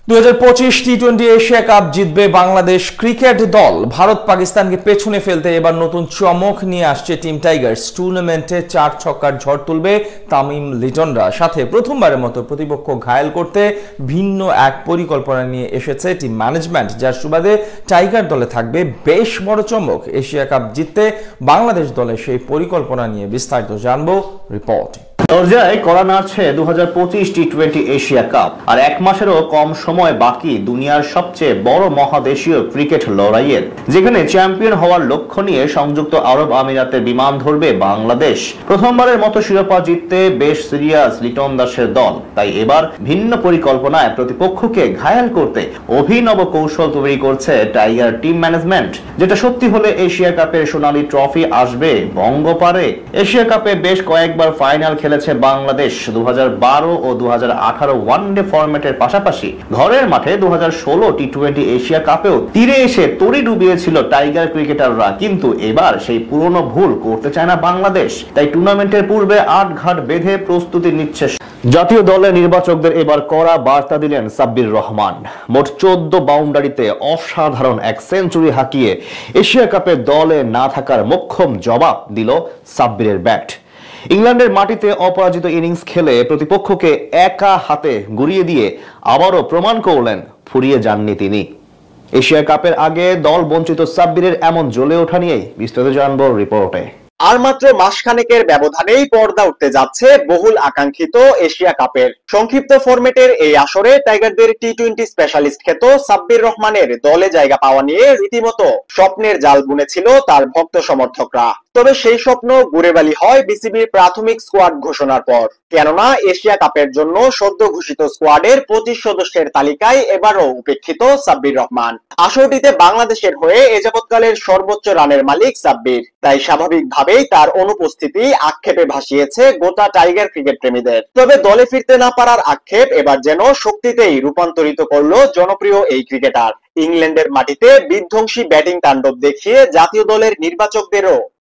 2025 টি-20 Asia cup জিতবে Bangladesh cricket দল। ভারত পাকিস্তানকে পেছনে ফেলতে এবার নতুন চমক নিয়ে আসছে টিম টাইগার্স। টুর্নামেন্টে 4 ছক্কার ঝড় তুলবে তামিম লিটনরা। সাথে প্রথমবারের মতো প্রতিপক্ষ ঘায়েল করতে ভিন্ন এক পরিকল্পনা নিয়ে এসেছে টিম ম্যানেজমেন্ট, যার সুবাদে টাইগার দলে থাকবে বেশ বড় চমক। এশিয়া কাপ জিততে বাংলাদেশ দলের সেই পরিকল্পনা নিয়ে বিস্তারিত জানবো রিপোর্ট। দরজায় কড়া নাড়ছে 2025 টি-20 এশিয়া কাপ। আর এক মাসেরও কম সময় বাকি দুনিয়ার সবচেয়ে বড় মহাদেশীয় ক্রিকেট লড়াইয়ের, যেখানে চ্যাম্পিয়ন হওয়ার লক্ষ্য নিয়ে সংযুক্ত আরব আমিরাতে বিমান ধরবে বাংলাদেশ। প্রথমবারের মতো শিরোপা জিততে বেশ সিরিয়াস লিটন দাসের দল। তাই এবার ভিন্ন পরিকল্পনায় প্রতিপক্ষকে ঘায়াল করতে অভিনব কৌশল তৈরি করছে টাইগার টিম ম্যানেজমেন্ট, যেটা সত্যি হলে এশিয়া কাপের সোনালী ট্রফি আসবে বঙ্গপারে। এশিয়া কাপে বেশ কয়েকবার ফাইনাল খেলেছে বাংলাদেশ। 2012 ও 2018 ওয়ানডে ফরম্যাটের পাশাপাশি ঘরের মাঠে 2016 টি-20 এশিয়া কাপেও তীরে এসে তড়ি ডুবিয়েছিল টাইগার ক্রিকেটাররা। কিন্তু এবার সেই পুরনো ভুল করতে চায় না বাংলাদেশ। তাই টুর্নামেন্টের পূর্বে 8 ঘাট বেঁধে প্রস্তুতি নিচ্ছে জাতীয় দলের নির্বাচকদের। এবার কড়া বার্তা দিলেন সাব্বির রহমান। মোট 14 বাউন্ডারিতে অসাধারণ এক সেঞ্চুরি হাঁকিয়ে এশিয়া কাপে দলে না থাকার মোক্ষম জবাব দিল সাব্বিরের ব্যাট। ইংল্যান্ডের মাটিতে অপরাজিত ইনিংস খেলে প্রতিপক্ষকে একা হাতে গুড়িয়ে দিয়ে আবারও প্রমাণ করলেন ফুরিয়ে যাননি তিনি। এশিয়া কাপের আগে দল বঞ্চিত সাব্বিরের এমন জ্বলে ওঠা নিয়েই বিস্তারিত জানবো রিপোর্টে। আর মাত্র মাসখানেকের ব্যবধানেই পর্দা উঠতে যাচ্ছে বহুল আকাঙ্ক্ষিত এশিয়া কাপের। সংক্ষিপ্ত ফরম্যাটের এই আসরে টাইগারদের টি-20 স্পেশালিস্ট খ্যাত সাব্বির রহমানের দলে জায়গা পাওয়া নিয়ে রীতিমতো স্বপ্নের জাল বুনেছিল তার ভক্ত সমর্থকরা। তবে সেই স্বপ্ন গুড়েবালি হয় বিসিবির প্রাথমিক স্কোয়াড ঘোষণার পর। কেননা এশিয়া কাপের জন্য সদ্য ঘোষিত স্কোয়াডের 25 সদস্যের তালিকায় এবারও উপেক্ষিত সাব্বির রহমান। আসরটিতে বাংলাদেশের হয়ে এ যাবৎকালের সর্বোচ্চ রানের মালিক সাব্বির। তাই স্বাভাবিকভাবেই তার অনুপস্থিতি আক্ষেপে ভাসিয়েছে গোটা টাইগার ক্রিকেট প্রেমীদের। তবে দলে ফিরতে না পারার আক্ষেপ এবার যেন শক্তিতেই রূপান্তরিত করলো জনপ্রিয় এই ক্রিকেটার। ইংল্যান্ডের মাটিতে বিধ্বংসী ব্যাটিং তাণ্ডব দেখিয়ে জাতীয় দলের নির্বাচকদেরও